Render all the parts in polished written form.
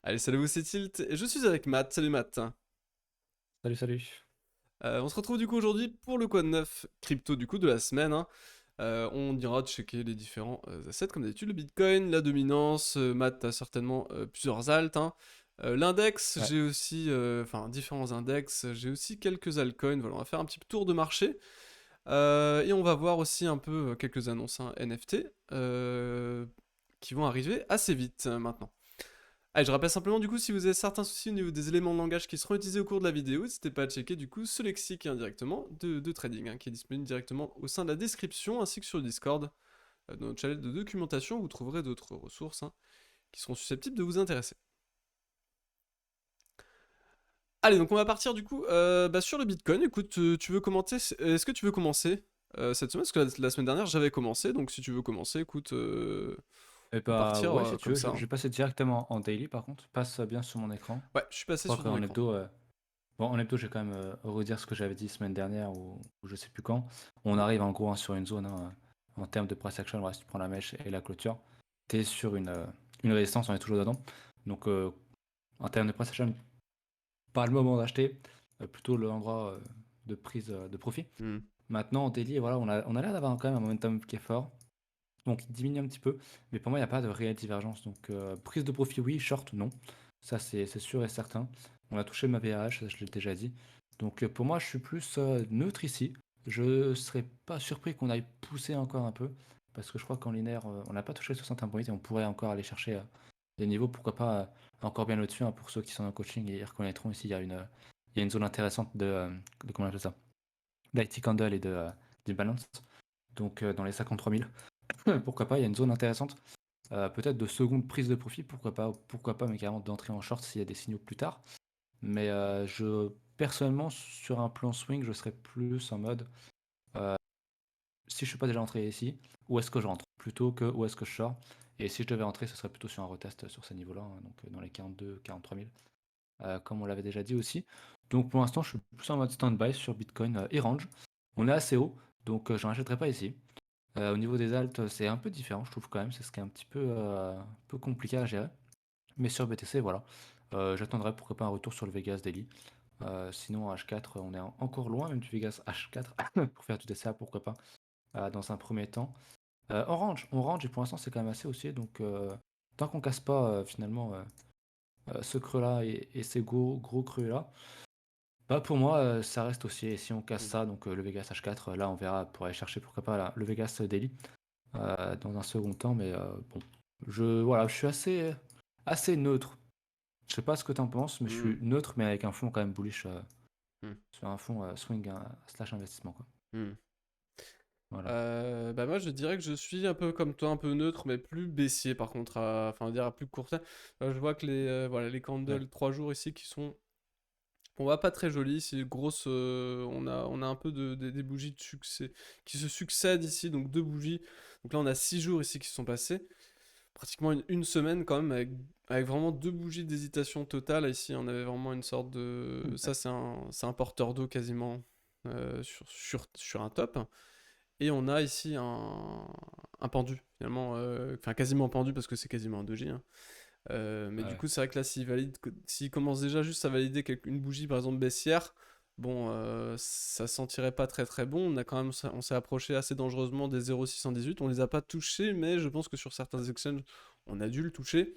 Allez, salut, vous c'est Tilt, et je suis avec Matt. Salut Matt. Salut, salut. On se retrouve du coup aujourd'hui pour le Quad 9 crypto du coup de la semaine, hein. On ira checker les différents assets comme d'habitude, le Bitcoin, la dominance. Matt a certainement plusieurs alts, hein. L'index, Ouais. j'ai aussi, enfin différents index, j'ai aussi quelques altcoins. Voilà, on va faire un petit tour de marché. Et on va voir aussi un peu quelques annonces, hein, NFT qui vont arriver assez vite maintenant. Allez, je rappelle simplement du coup, si vous avez certains soucis au niveau des éléments de langage qui seront utilisés au cours de la vidéo, n'hésitez pas à checker du coup ce lexique indirectement de trading, hein, qui est disponible directement au sein de la description ainsi que sur le Discord. Dans notre channel de documentation, vous trouverez d'autres ressources, hein, qui seront susceptibles de vous intéresser. Allez, donc on va partir du coup sur le Bitcoin. Écoute, tu veux commencer? Est-ce que tu veux commencer cette semaine? Parce que la semaine dernière j'avais commencé, donc si tu veux commencer, écoute, Et on peut bah partir ouais, si tu comme veux, ça, je hein. vais passer directement en daily par contre. Passe bien sur mon écran. Ouais, je suis Je passé crois sur ton qu'en écran. hebdo, bon, en hebdo, je vais quand même redire ce que j'avais dit semaine dernière ou je sais plus quand. On arrive en gros, hein, sur une zone, hein, en termes de price action. Ouais, si tu prends la mèche et la clôture, tu es sur une résistance, on est toujours dedans. Donc en termes de price action, pas le moment d'acheter, plutôt l'endroit de prise de profit. Hmm. Maintenant, en daily, voilà, on a l'air d'avoir quand même un momentum qui est fort. Donc il diminue un petit peu, mais pour moi, il n'y a pas de réelle divergence. Donc prise de profit, oui, short, non. Ça, c'est sûr et certain. On a touché ma VAH, ça, je l'ai déjà dit. Donc pour moi, je suis plus neutre ici. Je serais pas surpris qu'on aille pousser encore un peu, parce que je crois qu'en linéaire, on n'a pas touché 61,8 et on pourrait encore aller chercher des niveaux, pourquoi pas encore bien au-dessus, hein, pour ceux qui sont en coaching et ils reconnaîtront ici, il y a une zone intéressante de comment on appelle ça, d'IT Candle et du balance. Donc dans les 53 000. Pourquoi pas, il y a une zone intéressante. Peut-être de seconde prise de profit, pourquoi pas, mais carrément d'entrer en short s'il y a des signaux plus tard. Mais personnellement, sur un plan swing, je serais plus en mode, si je suis pas déjà entré ici, où est-ce que je rentre? Plutôt que où est-ce que je sors? Et si je devais entrer, ce serait plutôt sur un retest sur ces niveaux-là, hein, donc dans les 42, 43 000, comme on l'avait déjà dit aussi. Donc pour l'instant, je suis plus en mode stand-by sur Bitcoin et Range. On est assez haut, donc j'en achèterai pas ici. Au niveau des alts, c'est un peu différent, je trouve quand même. C'est ce qui est un peu compliqué à gérer. Mais sur BTC, voilà. J'attendrai pourquoi pas un retour sur le Vegas Daily. Sinon, H4, on est encore loin même du Vegas H4 pour faire du DCA, pourquoi pas, dans un premier temps. On range, et pour l'instant, c'est quand même assez haussier. Donc, tant qu'on casse pas finalement ce creux-là et ces gros creux-là, bah pour moi, ça reste haussier. Et si on casse Hmm. ça, donc le Vegas H4, là, on verra pour aller chercher pourquoi pas le Vegas Daily dans un second temps, mais bon, voilà, je suis assez neutre. Je sais pas ce que tu en penses, mais je Hmm. suis neutre, mais avec un fond quand même bullish Hmm. sur un fond swing slash investissement, quoi. Hmm. Voilà. Moi je dirais que je suis un peu comme toi, un peu neutre, mais plus baissier par contre, enfin on va dire à plus court terme. Je vois que voilà, les Ouais. candles 3 jours ici qui sont, on voit pas très jolis, c'est grosse, on a un peu des bougies de succès qui se succèdent ici, donc deux bougies. Donc là on a 6 jours ici qui se sont passés, pratiquement une semaine quand même, avec vraiment deux bougies d'hésitation totale. Ici on avait vraiment une sorte de, Ouais. ça c'est un porteur d'eau quasiment sur un top. Et on a ici un pendu, finalement, enfin quasiment pendu parce que c'est quasiment un doji, hein. Mais du Ouais. coup, c'est vrai que là, s'il commence déjà juste à valider une bougie, par exemple, baissière, bon, ça sentirait pas très très bon. On s'est approché assez dangereusement des 0,618. On les a pas touchés, mais je pense que sur certains exchanges, on a dû le toucher.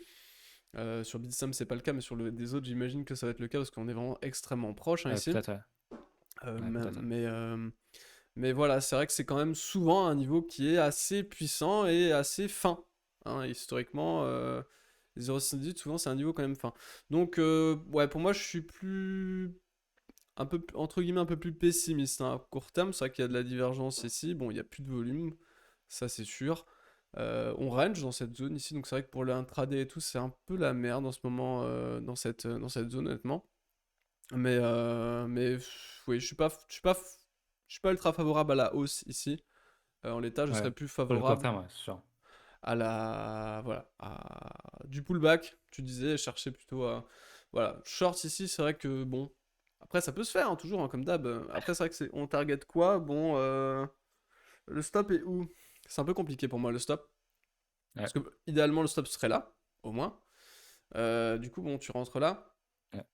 Sur Bitsum, c'est pas le cas, mais sur des autres, j'imagine que ça va être le cas parce qu'on est vraiment extrêmement proche, hein, ici. Peut-être, ouais. Euh, Ouais, mais, peut-être. mais, euh, mais voilà, c'est vrai que c'est quand même souvent un niveau qui est assez puissant et assez fin, hein. Historiquement, les 0,78, souvent c'est un niveau quand même fin. Donc, ouais, pour moi, je suis un peu, entre guillemets, un peu plus pessimiste, hein. À court terme, c'est vrai qu'il y a de la divergence ici. Bon, il n'y a plus de volume, ça c'est sûr. On range dans cette zone ici, donc c'est vrai que pour l'intraday et tout, c'est un peu la merde en ce moment dans cette zone, honnêtement. Oui, je suis pas ultra favorable à la hausse ici. En l'état, je serais Ouais. plus Sur le court favorable terme, ouais, c'est sûr. voilà, du pullback. Tu disais, chercher plutôt à, voilà, short ici. C'est vrai que bon, après ça peut se faire, hein, toujours, hein, comme d'hab. Après, c'est vrai que on target quoi? Bon, le stop est où? C'est un peu compliqué pour moi le stop, Ouais. parce que idéalement le stop serait là, au moins. Du coup, bon, tu rentres là. Ouais.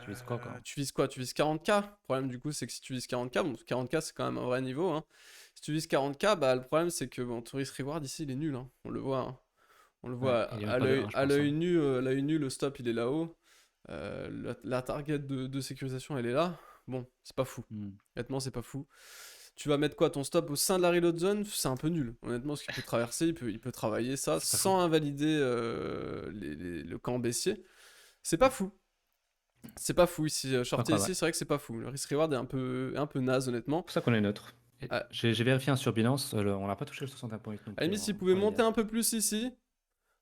Tu vises quoi, quoi? Tu vises quoi? Tu vises 40K. Le problème, du coup, c'est que si tu vises 40K, bon, 40K, c'est quand même un vrai niveau, hein. Si tu vises 40K, bah, le problème, c'est que bon, ton risk reward ici, il est nul, hein. On le voit, hein. On le Ouais, voit il est même pas de 1, je à pense, l'œil hein. nu, le stop, il est là-haut. La target de sécurisation, elle est là. Bon, c'est pas fou. Hmm. Honnêtement, c'est pas fou. Tu vas mettre quoi? Ton stop au sein de la reload zone? C'est un peu nul. Honnêtement, ce qu'il peut traverser, il peut travailler ça C'est pas fou. sans invalider le camp baissier. C'est pas fou. C'est pas fou ici. Pas Shorter encore, ouais. ici, c'est vrai que c'est pas fou. Le risk reward est un peu naze, honnêtement. C'est pour ça qu'on est neutre. Et À, j'ai vérifié sur Binance, on n'a pas touché le 61,8 non à la plus limite, s'il en pouvait point monter idéal. un peu plus ici,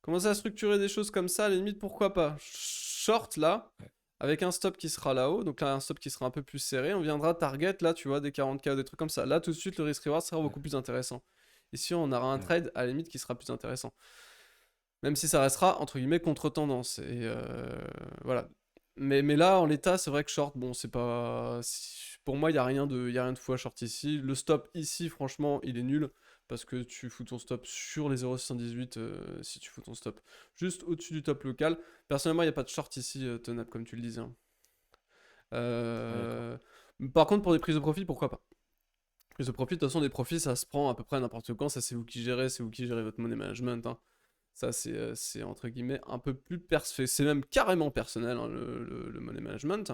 commencer à structurer des choses comme ça, à la limite, pourquoi pas. Short là, Ouais, avec un stop qui sera là-haut, donc là, un stop qui sera un peu plus serré, on viendra target là, tu vois, des 40K ou des trucs comme ça. Là, tout de suite, le risk reward sera ouais, beaucoup plus intéressant. Ici, on aura un ouais. trade à la limite qui sera plus intéressant. Même si ça restera, entre guillemets, contre-tendance. Et voilà. Mais là, en l'état, c'est vrai que short, bon, c'est pas. Pour moi, y a rien de fou à short ici. Le stop ici, franchement, il est nul. Parce que tu fous ton stop sur les 0,78 si tu fous ton stop juste au-dessus du top local. Personnellement, il n'y a pas de short ici tenable, comme tu le disais, hein. Ouais, d'accord. Euh, Par contre, pour des prises de profit, pourquoi pas? Prise de profit, de toute façon, des profits, ça se prend à peu près n'importe quand. Ça, c'est vous qui gérez votre money management, hein. Ça, c'est entre guillemets un peu plus c'est même carrément personnel, hein, le money management.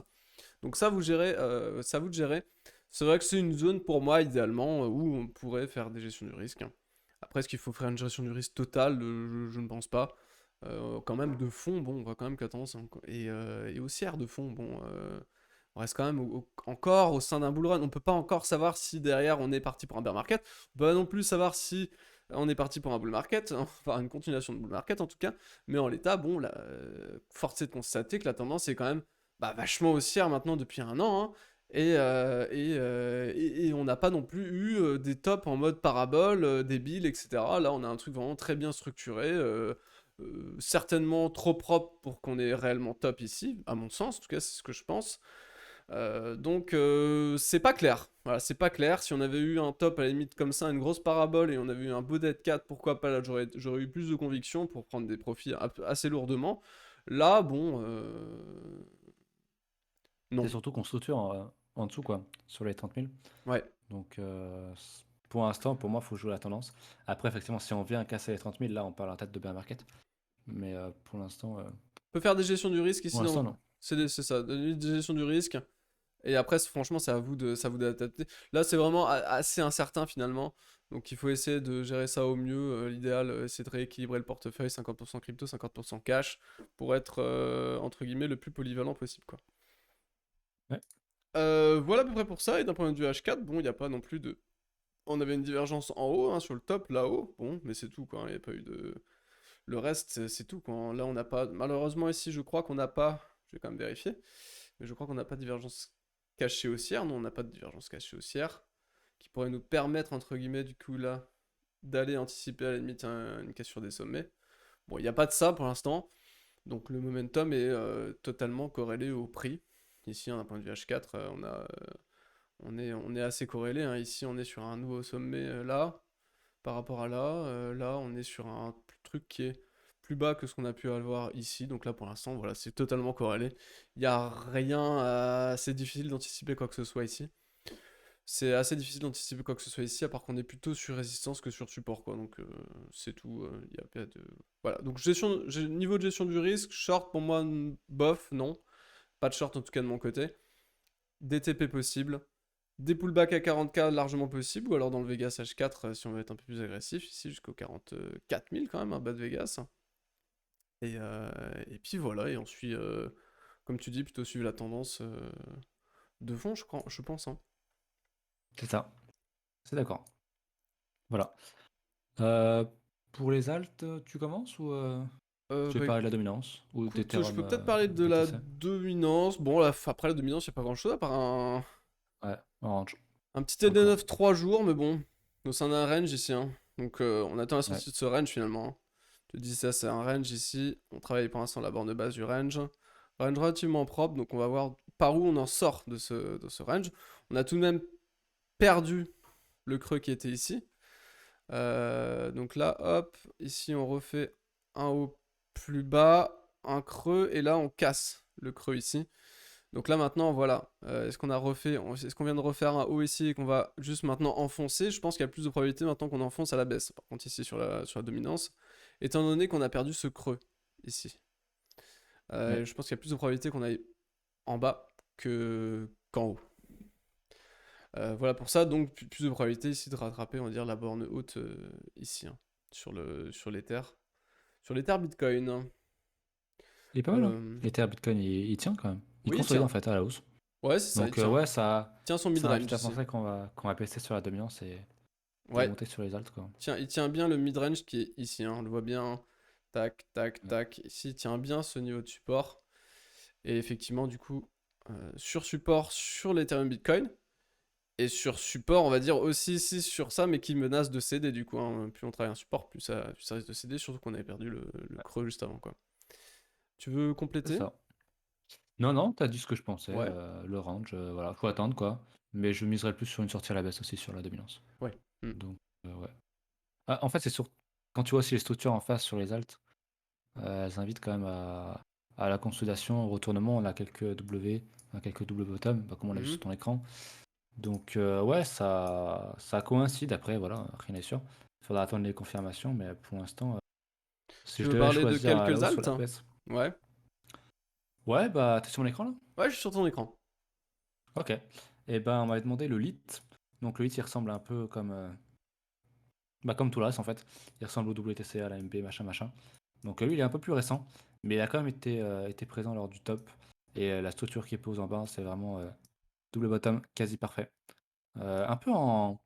Donc ça, vous gérez, ça vous de gérer. C'est vrai que c'est une zone pour moi, idéalement, où on pourrait faire des gestions du risque, hein. Après, est-ce qu'il faut faire une gestion du risque totale? Je ne pense pas. Quand même, de fond, bon, on voit quand même que la tendance et haussière de fond, bon, on reste quand même encore au sein d'un bull run. On peut pas encore savoir si derrière on est parti pour un bear market. On peut pas non plus savoir si on est parti pour un bull market, enfin une continuation de bull market en tout cas. Mais en l'état, bon, là, force est de constater que la tendance est quand même bah, vachement haussière maintenant depuis un an, hein. Et on n'a pas non plus eu des tops en mode parabole, débile, etc. Là, on a un truc vraiment très bien structuré. Certainement trop propre pour qu'on ait réellement top ici, à mon sens, en tout cas c'est ce que je pense. Donc c'est pas clair. Voilà, c'est pas clair. Si on avait eu un top à la limite comme ça, une grosse parabole et on avait eu un beau dead cat, pourquoi pas là j'aurais eu plus de conviction pour prendre des profits assez lourdement. Là, bon, C'est non. surtout qu'on structure en dessous, quoi, sur les 30 000. Ouais. Donc, pour l'instant, pour moi, il faut jouer la tendance. Après, effectivement, si on vient casser les 30 000, là, on parle en tête de bear market. Mais On peut faire des gestions du risque pour ici l'instant, dans. non. C'est ça, des gestions du risque. Et après, franchement, c'est à vous d'adapter. Là, c'est vraiment assez incertain finalement. Donc, il faut essayer de gérer ça au mieux. L'idéal, c'est de rééquilibrer le portefeuille 50% crypto, 50% cash pour être, entre guillemets, le plus polyvalent possible, quoi. Ouais, Voilà à peu près pour ça. Et d'un point de vue H4, bon, il n'y a pas non plus de. On avait une divergence en haut, hein, sur le top, là-haut. Bon, mais c'est tout, quoi. Il n'y a pas eu de. Le reste, c'est tout, quoi. Là, on n'a pas. Malheureusement, ici, je crois qu'on n'a pas. Je vais quand même vérifier. Mais je crois qu'on n'a pas de divergence cachée haussière. Non, on n'a pas de divergence cachée haussière qui pourrait nous permettre, entre guillemets, du coup, là, d'aller anticiper à la limite une cassure des sommets. Bon, il n'y a pas de ça pour l'instant. Donc le momentum est totalement corrélé au prix. Ici, hein, d'un point de vue H4, on est assez corrélé, hein. Ici, on est sur un nouveau sommet là, par rapport à là. Là, on est sur un truc qui est plus bas que ce qu'on a pu avoir ici. Donc là, pour l'instant, voilà, c'est totalement corrélé. Il n'y a rien. C'est difficile d'anticiper quoi que ce soit ici. C'est assez difficile d'anticiper quoi que ce soit ici, à part qu'on est plutôt sur résistance que sur support, quoi. Donc c'est tout. Il y a pas de. Voilà. Donc niveau de gestion du risque, short pour moi, bof, non. Pas de short en tout cas de mon côté. DTP possible. Des pullbacks à 40K largement possible, ou alors dans le Vegas H4 si on veut être un peu plus agressif, ici jusqu'au 44 000 quand même, un bas de Vegas. Et puis voilà, et on suit, comme tu dis, plutôt suivre la tendance de fond, je pense, hein. c'est ça. C'est d'accord. Voilà. Euh, pour les alts, tu commences ou tu veux Bah parler de la dominance ou écoute, je d'Ethereum peux peut-être parler de la BTC? dominance. Bon, là, après la dominance, il n'y a pas grand-chose à part Ouais, Orange, un petit encore. TD9 3 jours, mais bon, au sein d'un range ici, hein. Donc on attend la Ouais, sortie de ce range finalement, hein. Je te dis ça, c'est un range ici. On travaille pour l'instant la borne de base du range. Range relativement propre, donc on va voir par où on en sort de ce range. On a tout de même perdu le creux qui était ici. Donc là, hop, ici on refait un haut plus bas. un creux et là on casse le creux ici. Donc là maintenant voilà, est-ce qu'on vient de refaire un haut ici et qu'on va juste maintenant enfoncer? Je pense qu'il y a plus de probabilité maintenant qu'on enfonce à la baisse. Par contre ici sur la dominance, étant donné qu'on a perdu ce creux ici. Ouais. Je pense qu'il y a plus de probabilité qu'on aille en bas qu'en haut. Voilà pour ça, donc plus de probabilité ici de rattraper, on va dire, la borne haute ici, hein, sur l'Ether. Sur l'Ether Bitcoin, hein. Il est pas mal, hein. L'Ether Bitcoin, il tient quand même. Il Oui, consolide en tiens. fait à la hausse. Ouais, c'est ça, il Donc tient. ouais, Il tient son ça invite mid-range à ici. penser qu'on va baisser sur la dominance et Ouais, monter sur les altes, quoi. tiens, il tient bien le mid-range qui est ici, hein, on le voit bien. Tac, tac, Ouais. tac. Ici, il tient bien ce niveau de support. Et effectivement, du coup, sur support sur l'Ethereum Bitcoin. Et sur support, on va dire aussi ici sur ça, mais qui menace de céder du coup, hein. Plus on travaille un support, plus ça risque de céder, surtout qu'on avait perdu le creux juste avant, quoi. Tu veux C'est compléter? ça. Non, non, t'as dit ce que je pensais. Ouais. Le range, voilà, faut attendre quoi. Mais je miserais plus sur une sortie à la baisse aussi sur la dominance. Ouais. Hmm. Donc, ouais. Ah, en fait, c'est sur quand tu vois aussi les structures en face sur les alts, elles invitent quand même à la consolidation, au retournement. On a quelques W, on a quelques double bottom, bah, comme on l'a vu sur Mhm. ton écran. Donc, ouais, ça coïncide. Après, voilà, rien n'est sûr. Il faudra attendre les confirmations, mais pour l'instant, si Tu je veux devais parler de choisir à la quelques hausse ou à alts? la baisse. Ouais. Ouais, bah, t'es sur mon écran là? Ouais, je suis sur ton écran. Ok. Et ben, on m'avait demandé le lit. Donc, le lit, il ressemble un peu comme tout le reste en fait. Il ressemble au WTC, à la MP, machin, machin. Donc, lui, il est un peu plus récent, mais il a quand même été présent lors du top. Et la structure qui pose en bas, c'est vraiment double bottom, quasi parfait. Un peu en.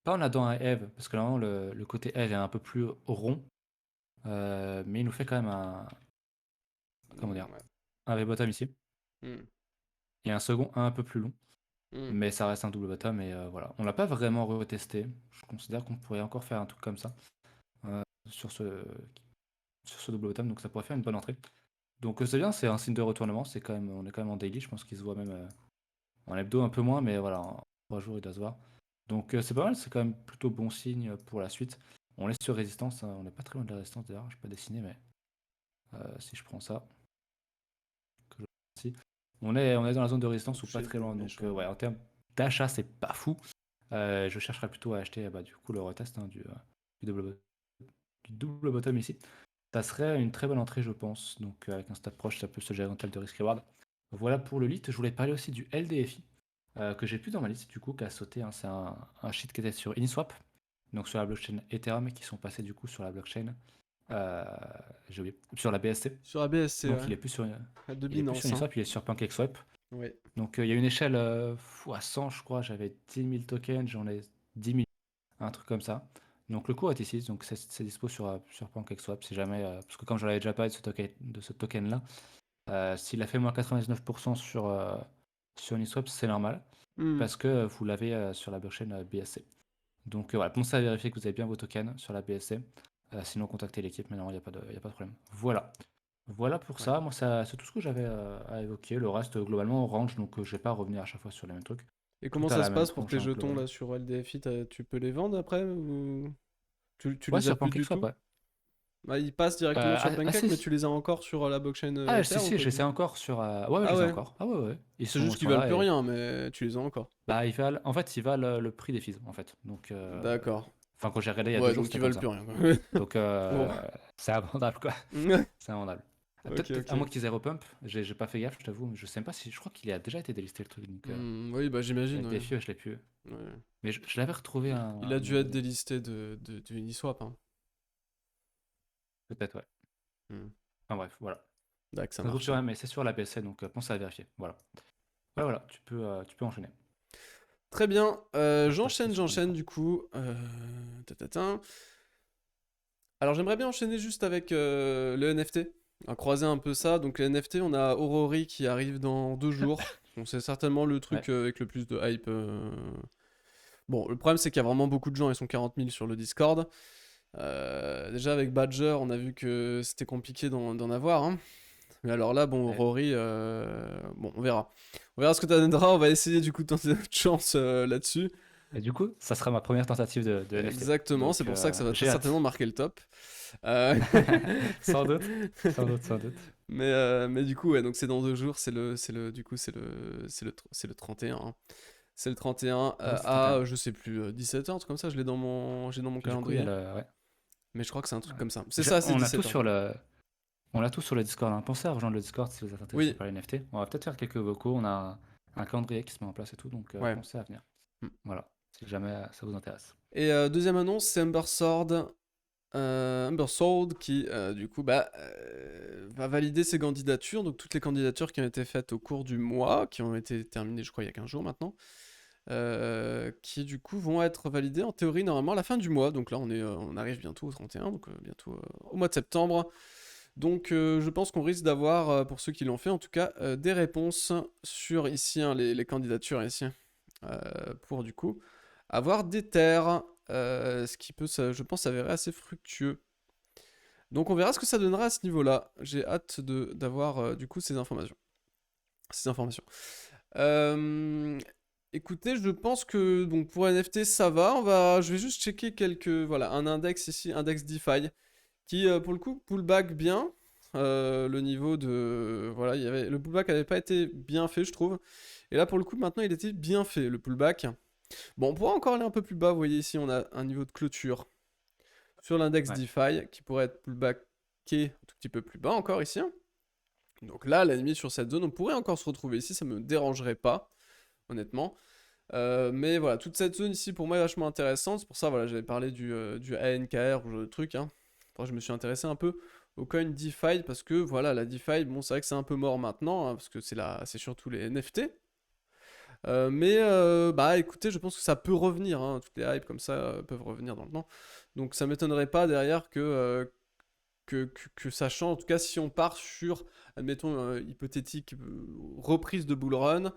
Pas en adant un Eve, parce que normalement, le côté Eve est un peu plus rond. Mais il nous fait quand même comment dire, Ouais. un V-bottom ici. Hmm. Et un second un peu plus long. Hmm. Mais ça reste un double bottom et voilà. On l'a pas vraiment retesté. Je considère qu'on pourrait encore faire un truc comme ça sur ce double bottom, donc ça pourrait faire une bonne entrée. Donc c'est bien, c'est un signe de retournement. On est quand même en daily. Je pense qu'il se voit même en hebdo un peu moins, mais voilà, en 3 jours il doit se voir. Donc c'est pas mal, c'est quand même plutôt bon signe pour la suite. On est sur résistance, hein, on n'est pas très loin de la résistance d'ailleurs. Je peux pas dessiner, mais si je prends ça, que je ici, on est dans la zone de résistance ou pas Toucher très de loin. Donc méchant. ouais, en termes d'achat, c'est pas fou. Je chercherais plutôt à acheter bah, du coup le retest hein, du double bottom ici. Ça serait une très bonne entrée, je pense. Donc avec un stop proche, ça peut se gérer en termes de risk-reward. Voilà pour le lit. Je voulais parler aussi du LDFI, que j'ai plus dans ma liste, du coup, qui a sauté, hein. C'est un sheet qui était sur Uniswap, donc sur la blockchain Ethereum, qui sont passés du coup sur la blockchain, euh, j'ai oublié, sur la BSC. Sur ABSC, Donc ouais. De il est plus sur Binance, hein. Uniswap, il est sur PancakeSwap. Ouais. Donc il y a une échelle fois 100, je crois. J'avais 10 000 tokens, j'en ai 10 000, un truc comme ça. Donc le cours est ici, donc c'est dispo sur PancakeSwap si jamais. Parce que comme j'en avais déjà parlé de ce token-là, s'il a fait moins 99% sur Uniswap, c'est normal. Hmm. Parce que vous l'avez sur la blockchain BSC. Donc voilà, pensez à vérifier que vous avez bien vos tokens sur la BSC. Sinon, contactez l'équipe, mais non, il n'y a pas de problème. Voilà. Voilà pour Ouais. ça. Moi, c'est tout ce que j'avais à évoquer. Le reste, globalement, orange, donc je vais pas revenir à chaque fois sur les mêmes trucs. Et Tout comment à ça la se même passe pour tronche, tes hein, jetons globalement. là sur LDFI? Tu peux les vendre après ou tu Ouais, les as sur plus du PancakeSwap, tout? ouais. Bah, ils passent directement sur Ah, Pancake, mais tu les as encore sur la blockchain si, Ether ou si, pas je les du ai tout? encore sur. Ouais, ouais, je Ah les ai ouais. encore. Ah ouais, ouais. Ils C'est sont, juste ils qu'ils sont valent là plus et. rien, mais tu les as encore. Bah, en fait, ils valent le prix des fees, en fait. Donc, D'accord. enfin, quand j'ai regardé il y a 2 Ouais, jours, donc c'était ils comme valent plus ça. rien, quoi. Donc, Bon. c'est abordable, quoi. C'est invendable. Ok, À moins ok. qu'ils aient repump, j'ai pas fait gaffe, je t'avoue, mais je sais même pas si. Je crois qu'il a déjà été délisté le truc, donc Oui, bah j'imagine, le ouais. défi, je l'ai plus. Ouais. Mais je l'avais retrouvé à Il un a moment dû être donné. délisté de Uniswap, hein. Peut-être, ouais. Hmm. Enfin bref, voilà. D'accord, ça Ça se trouve marche. sur un, mais c'est sur la BSC, donc pense à vérifier. Voilà. Voilà, voilà, tu peux enchaîner. Très bien, Je passe j'enchaîne, sur ton j'enchaîne écran. du coup. Tatatin. Alors j'aimerais bien enchaîner juste avec le NFT, à croiser un peu ça. Donc le NFT, on a Aurori qui arrive dans 2 jours. Donc c'est certainement le Ouais. truc avec le plus de hype. Bon, le problème c'est qu'il y a vraiment beaucoup de gens, ils sont 40 000 sur le Discord. Déjà avec Badger, on a vu que c'était compliqué d'en avoir, hein. Mais alors là, bon, Ouais. Rory, bon, on verra. On verra ce que tu donneras, on va essayer du coup de tenter notre chance là-dessus. Et du coup, ça sera ma première tentative de NFT. Exactement, c'est Donc pour ça que ça va très j'ai certainement hâte. marquer le top. Euh, Sans doute, sans doute, sans doute. Mais du coup, ouais, donc c'est dans 2 jours, du coup, c'est le 31, hein. C'est le 31 Ouais, c'est 31. à, je sais plus, 17h, un truc comme ça, j'ai dans mon Du coup, il y a calendrier. le. Ouais. Mais je crois que c'est un truc Ouais. comme ça. C'est ça, c'est On a tout 17h. sur le. On l'a tous sur le Discord, hein. Pensez à rejoindre le Discord si vous êtes intéressé Oui, par les NFT. On va peut-être faire quelques vocaux. On a un calendrier qui se met en place et tout, donc ouais. pensez à venir. Mm. Voilà, si jamais ça vous intéresse. Et deuxième annonce, c'est Ember Sword. Ember Sword qui, du coup, va valider ses candidatures. Donc toutes les candidatures qui ont été faites au cours du mois, qui ont été terminées, je crois, il y a 15 jours maintenant. Qui du coup vont être validées en théorie normalement à la fin du mois. Donc là on arrive bientôt au 31, donc bientôt au mois de septembre. Donc je pense qu'on risque d'avoir, pour ceux qui l'ont fait en tout cas, des réponses sur ici, hein, les candidatures ici, pour du coup avoir des terres, ce qui peut, je pense, s'avérer assez fructueux. Donc on verra ce que ça donnera à ce niveau-là. J'ai hâte d'avoir du coup ces informations. Ces informations. Euh, Écoutez, je pense que donc pour NFT ça va. Je vais juste checker voilà, un index ici, index DeFi, qui pour le coup pullback bien. Le niveau de voilà, le pullback n'avait pas été bien fait, je trouve. Et là pour le coup maintenant il était bien fait le pullback. Bon, on pourra encore aller un peu plus bas. Vous voyez ici on a un niveau de clôture sur l'index Ouais. DeFi qui pourrait être pullbacké un tout petit peu plus bas encore ici, hein. Donc là, à la limite sur cette zone, on pourrait encore se retrouver ici, ça me dérangerait pas, honnêtement. Mais voilà, toute cette zone ici pour moi est vachement intéressante. C'est pour ça, voilà, j'avais parlé du ANKR ou genre de truc, hein. Enfin, je me suis intéressé un peu au coin DeFi parce que voilà, la DeFi, bon, c'est vrai que c'est un peu mort maintenant, hein, parce que c'est surtout les NFT. Mais bah écoutez, je pense que ça peut revenir, hein. Toutes les hypes comme ça peuvent revenir dans le temps. Donc ça m'étonnerait pas derrière que ça change. En tout cas, si on part sur, admettons, hypothétique reprise de bull run,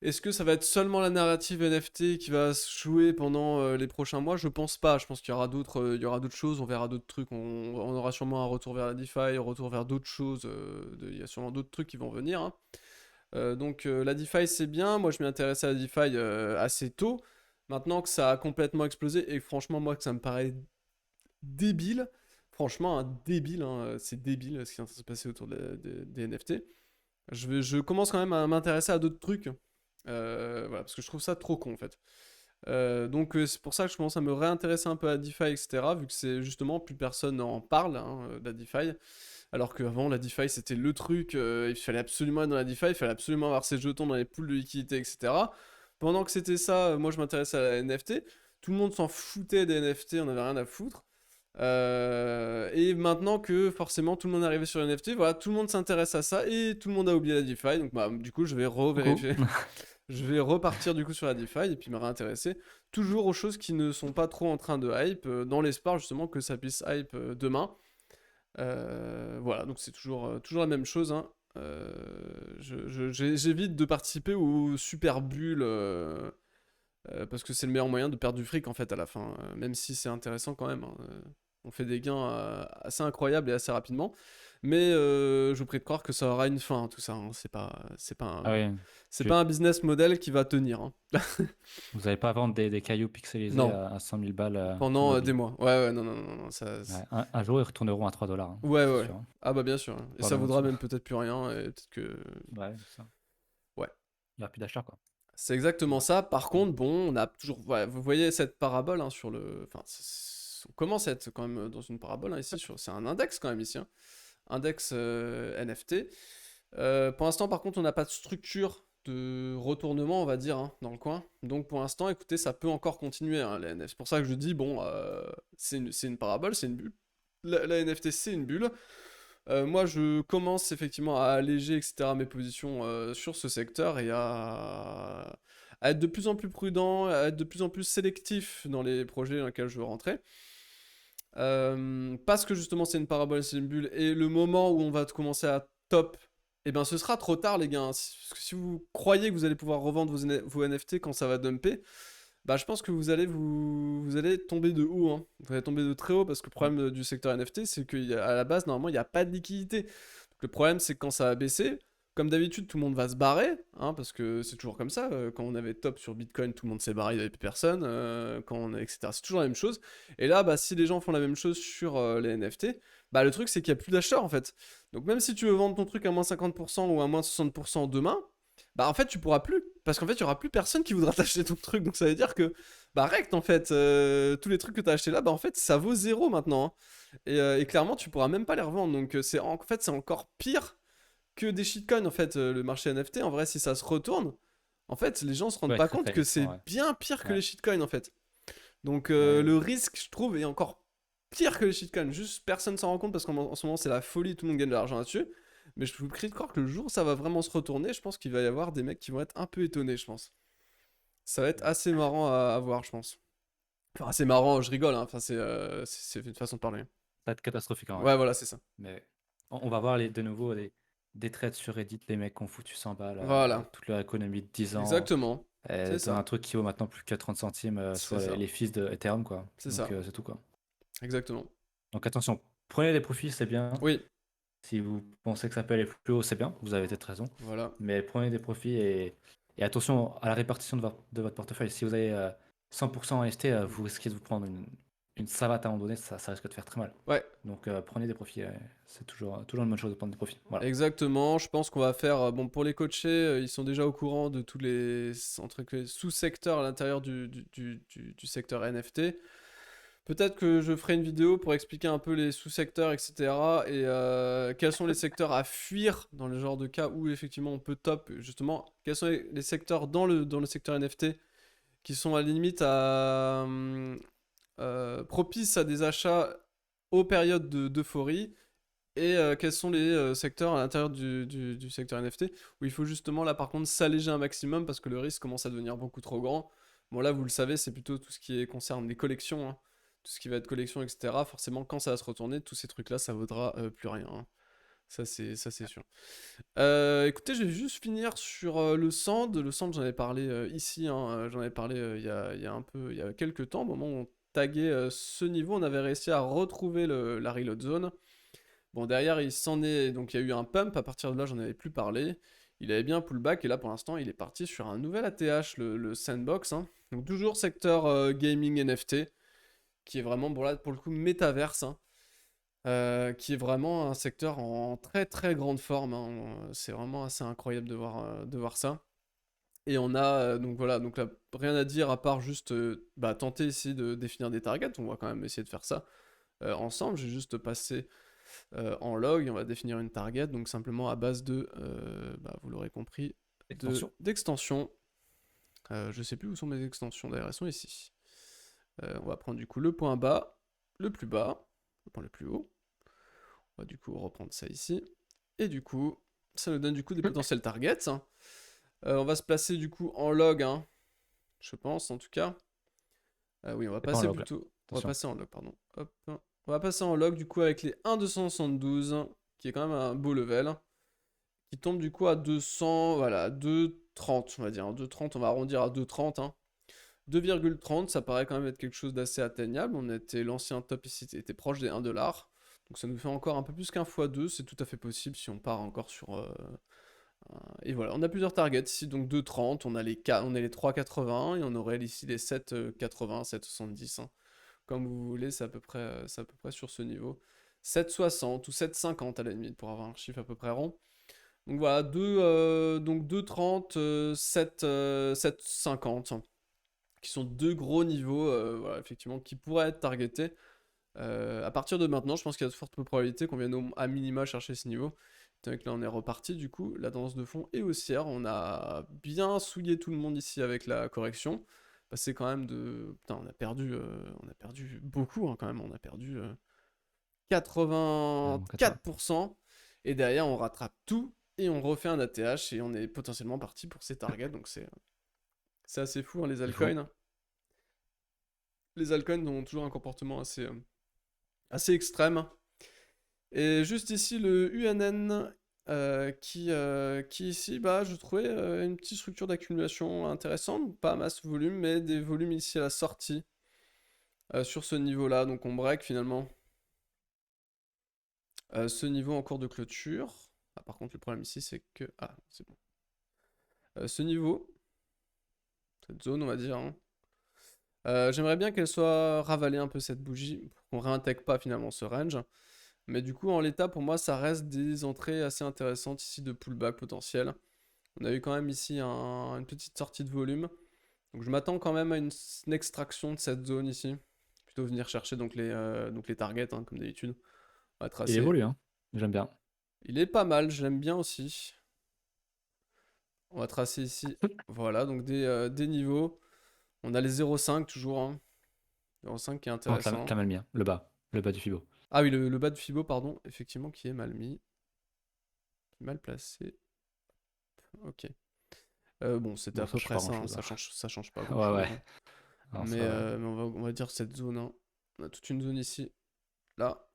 est-ce que ça va être seulement la narrative NFT qui va se jouer pendant les prochains mois? Je pense pas. Je pense qu'il y aura il y aura d'autres choses, on verra d'autres trucs. On aura sûrement un retour vers la DeFi, un retour vers d'autres choses. Il y a sûrement d'autres trucs qui vont venir, hein. Donc la DeFi c'est bien. Moi je m'y intéressais à la DeFi assez tôt. Maintenant que ça a complètement explosé et franchement moi que ça me paraît débile. Franchement, un débile, hein, c'est débile ce qui est en train de se passer autour des NFT. Je commence quand même à m'intéresser à d'autres trucs. Voilà, parce que je trouve ça trop con en fait. Donc c'est pour ça que je commence à me réintéresser un peu à DeFi, etc. Vu que c'est justement plus personne en parle, hein, de la DeFi. Alors qu'avant, la DeFi c'était le truc, il fallait absolument être dans la DeFi, il fallait absolument avoir ses jetons dans les poules de liquidité, etc. Pendant que c'était ça, moi je m'intéressais à la NFT. Tout le monde s'en foutait des NFT, on avait rien à foutre. Et maintenant que forcément tout le monde est arrivé sur les NFT, voilà, tout le monde s'intéresse à ça et tout le monde a oublié la DeFi. Donc bah, du coup, je vais Coucou. revérifier. Je vais repartir du coup sur la DeFi et puis me réintéresser toujours aux choses qui ne sont pas trop en train de hype, dans l'espoir justement que ça puisse hype demain. Voilà, donc c'est toujours la même chose, hein. J'évite de participer aux super bulles parce que c'est le meilleur moyen de perdre du fric en fait à la fin, même si c'est intéressant quand même, hein. On fait des gains assez incroyables et assez rapidement, mais je vous prie de croire que ça aura une fin, tout ça, hein. Ah oui. C'est Tu- pas un business model qui va tenir, hein. Vous n'allez pas vendre des cailloux pixelisés Non, à 100 000 balles tous pendant vos des billes. mois. Ouais, non, non, non, non, Ouais, un jour, ils retourneront à 3 dollars, hein, Ouais, c'est ouais. sûr, hein. Ah bah bien sûr, hein. Et ça Probablement vaudra dessous. même peut-être plus rien, et peut-être que... Ouais, c'est ça. Ouais. Il n'y aura plus d'acheteurs, quoi. C'est exactement Ouais. ça. Par contre, bon, on a toujours... Ouais, vous voyez cette parabole, hein, sur le... Enfin, on commence à être quand même dans une parabole, hein, ici. C'est un index quand même ici, hein. Index NFT. Pour l'instant, par contre, on n'a pas de structure de retournement, on va dire, hein, dans le coin. Donc pour l'instant, écoutez, ça peut encore continuer, hein, les NFT. C'est pour ça que je dis, bon, c'est une parabole, c'est une bulle. La NFT, c'est une bulle. Moi, je commence effectivement à alléger, etc., mes positions sur ce secteur et à être de plus en plus prudent, à être de plus en plus sélectif dans les projets dans lesquels je veux rentrer. Parce que justement, c'est une parabole, c'est une bulle, et le moment où on va commencer à top, eh ben, ce sera trop tard, les gars, hein. Parce que si vous croyez que vous allez pouvoir revendre vos NFT quand ça va dumper, bah, je pense que vous allez tomber de haut, hein. Vous allez tomber de très haut parce que le problème du secteur NFT, c'est qu'à la base, normalement, il n'y a pas de liquidité. Donc, le problème, c'est que quand ça va baisser, Comme d'habitude, tout le monde va se barrer, hein, parce que c'est toujours comme ça. Quand on avait top sur Bitcoin, tout le monde s'est barré, il n'y avait plus personne. Quand on a, etc. C'est toujours la même chose. Et là, bah, si les gens font la même chose sur les NFT, bah, le truc, c'est qu'il n'y a plus d'acheteurs, en fait. Donc même si tu veux vendre ton truc à moins 50% ou à moins 60% demain, bah en fait, tu pourras plus. Parce qu'en fait, il n'y aura plus personne qui voudra t'acheter ton truc. Donc ça veut dire que, bah, rect, en fait, tous les trucs que tu as achetés là, bah, en fait, ça vaut zéro maintenant, hein. Et clairement, tu pourras même pas les revendre. Donc en fait, c'est encore pire que des shitcoins, en fait, le marché NFT. En vrai, si ça se retourne, en fait, les gens se rendent Ouais, pas très compte très que vite. c'est Ouais. bien pire que Ouais. les shitcoins, en fait. Donc Ouais. le risque, je trouve, est encore pire que les shitcoins. Juste personne s'en rend compte parce qu'en ce moment, c'est la folie, tout le monde gagne de l'argent là-dessus. Mais je vous prie de croire que le jour où ça va vraiment se retourner, je pense qu'il va y avoir des mecs qui vont être un peu étonnés, je pense. Ça va être assez marrant à voir, je pense. Enfin, assez marrant, je rigole, hein. Enfin, c'est une façon de parler. Ça va être catastrophique en vrai. Ouais, voilà, c'est ça. Mais on va voir de nouveau des trades sur Reddit, les mecs qui ont foutu 100 balles, Voilà, toute leur économie de 10 ans, exactement. C'est dans un ça. truc qui vaut maintenant plus que 30 centimes sur C'est ça. les fees de Ethereum, quoi. C'est Donc ça. c'est tout, quoi. Exactement. Donc attention, prenez des profits, c'est bien. Oui, Si vous pensez que ça peut aller plus haut, c'est bien, vous avez peut-être raison. voilà. Mais prenez des profits et attention à la répartition de votre portefeuille. Si vous avez 100% en ST, vous risquez de vous prendre une savate à un moment donné, ça risque de faire très mal. Ouais, Donc prenez des profits, c'est toujours une bonne chose de prendre des profits. Voilà. exactement. Je pense qu'on va faire. Bon, pour les coachés, ils sont déjà au courant de tous les entre guillemets, sous-secteurs à l'intérieur du secteur NFT. Peut-être que je ferai une vidéo pour expliquer un peu les sous-secteurs, etc. Et quels sont les secteurs à fuir dans le genre de cas où effectivement on peut top, justement. Quels sont les secteurs dans le secteur NFT qui sont à la limite propices à des achats aux périodes d'euphorie et quels sont les secteurs à l'intérieur du secteur NFT où il faut justement là par contre s'alléger un maximum parce que le risque commence à devenir beaucoup trop grand. Bon là vous le savez c'est plutôt tout ce qui concerne les collections, hein. Tout ce qui va être collection etc. Forcément quand ça va se retourner tous ces trucs là ça vaudra plus rien, hein. Ça c'est sûr. Écoutez je vais juste finir sur le sand. Le sand j'en ai parlé ici, hein, j'en ai parlé il y a un peu il y a quelques temps au moment où on taguait ce niveau on avait réussi à retrouver la reload zone. Bon, derrière, il s'en est. Donc, il y a eu un pump. À partir de là, j'en avais plus parlé. Il avait bien un pullback. Et là, pour l'instant, il est parti sur un nouvel ATH, le Sandbox, hein. Donc, toujours secteur gaming NFT. Qui est vraiment, bon, là, pour le coup, métaverse, hein. Qui est vraiment un secteur en très très grande forme, hein. C'est vraiment assez incroyable de voir ça. Et on a. Donc, voilà. Donc, là, rien à dire à part juste bah, tenter ici de définir des targets. On va quand même essayer de faire ça ensemble. J'ai juste passé en log, on va définir une target, donc simplement à base de, bah, vous l'aurez compris, Extension. d'extensions. Je sais plus où sont mes extensions, d'ailleurs elles sont ici. On va prendre du coup le point bas, le plus bas, le point le plus haut. On va du coup reprendre ça ici. Et du coup, ça nous donne du coup des potentiels targets, hein. On va se placer du coup en log, hein, je pense en tout cas. Oui, on va C'est pas en passer log là. plutôt. On va Attention. passer en log, pardon. Hop. On va passer en log du coup avec les 1,272, qui est quand même un beau level, qui tombe du coup à 200, voilà, 2,30, on va dire. 2,30, on va arrondir à 2,30, hein. 2,30, ça paraît quand même être quelque chose d'assez atteignable. L'ancien top ici était proche des 1$. Donc ça nous fait encore un peu plus qu'un x2, c'est tout à fait possible si on part encore sur. Et voilà, on a plusieurs targets ici, donc 2,30, on a les 3,80 et on aurait ici les 7,80, 7,70, hein. Comme vous voulez, c'est à peu près sur ce niveau. 7,60 ou 7,50 à la limite pour avoir un chiffre à peu près rond. Donc voilà, donc 2,30, 7,50, qui sont deux gros niveaux, voilà, effectivement, qui pourraient être targetés. À partir de maintenant, je pense qu'il y a de fortes probabilités qu'on vienne à minima chercher ce niveau. Donc là, on est reparti, du coup, la tendance de fond est haussière. On a bien souillé tout le monde ici avec la correction. C'est quand même de... Putain, on a perdu beaucoup, hein, quand même. On a perdu Carrément 80. 84%. Et derrière, on rattrape tout et on refait un ATH et on est potentiellement parti pour ces targets. Donc c'est assez fou, hein, les Il faut. altcoins. Les altcoins ont toujours un comportement assez extrême. Et juste ici, le UNN, qui ici, bah, je trouvais une petite structure d'accumulation intéressante. Pas masse volume, mais des volumes ici à la sortie. Sur ce niveau-là. Donc on break finalement ce niveau en cours de clôture. Ah, par contre, le problème ici, c'est que... Ah, c'est bon. Ce niveau, cette zone, on va dire, hein, j'aimerais bien qu'elle soit ravalée un peu cette bougie, pour qu'on réintègre pas finalement ce range. Mais du coup, en l'état, pour moi, ça reste des entrées assez intéressantes ici de pullback potentiel. On a eu quand même ici une petite sortie de volume. Donc je m'attends quand même à une extraction de cette zone ici. Plutôt venir chercher donc les targets, hein, comme d'habitude. On va Il tracer. évolue, hein. J'aime bien. Il est pas mal, je l'aime bien aussi. On va tracer ici. Voilà, donc des niveaux. On a les 0,5 toujours, hein. 0,5 qui est Non, intéressant. t'as mal mis, hein. Le bas du Fibo. Ah oui, le bas de Fibo, pardon, effectivement, qui est mal mis. Mal placé. Ok. Bon, c'était Bon, à ça peu change près pas ça, hein, grand-chose, hein. ça change pas Ouais, grand-chose, ouais. hein. Non, Mais, ça va. mais on va dire cette zone, hein. On a toute une zone ici. Là,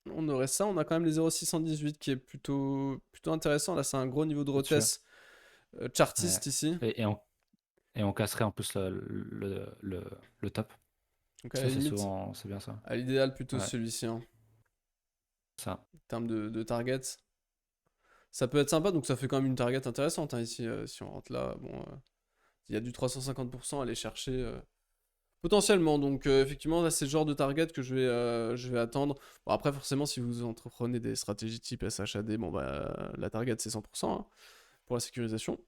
on aurait ça. On a quand même les 0,618 qui est plutôt intéressant. Là, c'est un gros niveau de Au-dessus. rotes Ouais. chartiste ici. Et on casserait en plus le top. Donc à Ça, la limite, c'est bien ça. à l'idéal, plutôt Ouais, celui-ci, hein, ça. en termes de targets. Ça peut être sympa, donc ça fait quand même une target intéressante, hein, ici. Si on rentre là, bon, il y a du 350% à aller chercher. Potentiellement, donc effectivement, là c'est le genre de target que je vais attendre. Bon, après, forcément, si vous entreprenez des stratégies type SHAD, bon bah la target c'est 100% hein, pour la sécurisation.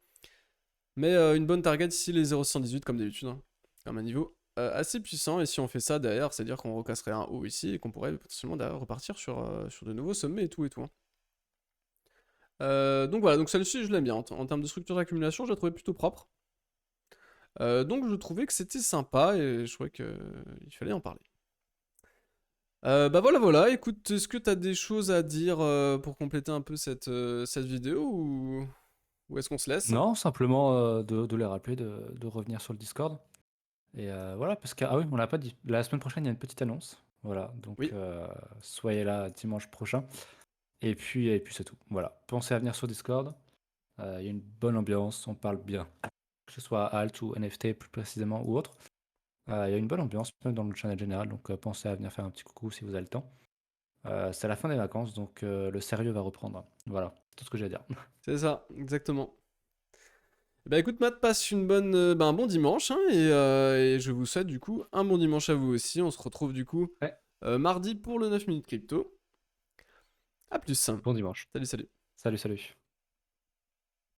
Mais une bonne target ici, les 0,118 comme d'habitude, hein, comme un niveau assez puissant. Et si on fait ça derrière, c'est-à-dire qu'on recasserait un haut ici et qu'on pourrait potentiellement derrière repartir sur de nouveaux sommets et tout et tout, hein. Donc voilà, donc celle-ci je l'aime bien. En termes de structure d'accumulation, je la trouvais plutôt propre. Donc je trouvais que c'était sympa et je trouvais qu'il fallait en parler. Bah voilà, voilà. Écoute, est-ce que t'as des choses à dire pour compléter un peu cette vidéo ou est-ce qu'on se laisse? Non, simplement de les rappeler de revenir sur le Discord. Et voilà, parce que, ah oui, on l'a pas dit. La semaine prochaine, il y a une petite annonce. Voilà, donc Oui, soyez là dimanche prochain. Et puis c'est tout. Voilà, pensez à venir sur Discord. Il y a une bonne ambiance, on parle bien. Que ce soit Alt ou NFT plus précisément ou autre. Il y a une bonne ambiance, même dans le channel général, donc pensez à venir faire un petit coucou si vous avez le temps. C'est la fin des vacances, donc le sérieux va reprendre. Voilà, c'est tout ce que j'ai à dire. c'est ça, exactement. Bah écoute Matt, passe un bon dimanche hein, et je vous souhaite du coup un bon dimanche à vous aussi. On se retrouve du coup Ouais, mardi pour le 9 minutes crypto. A plus. bon dimanche. Salut, salut. Salut, salut.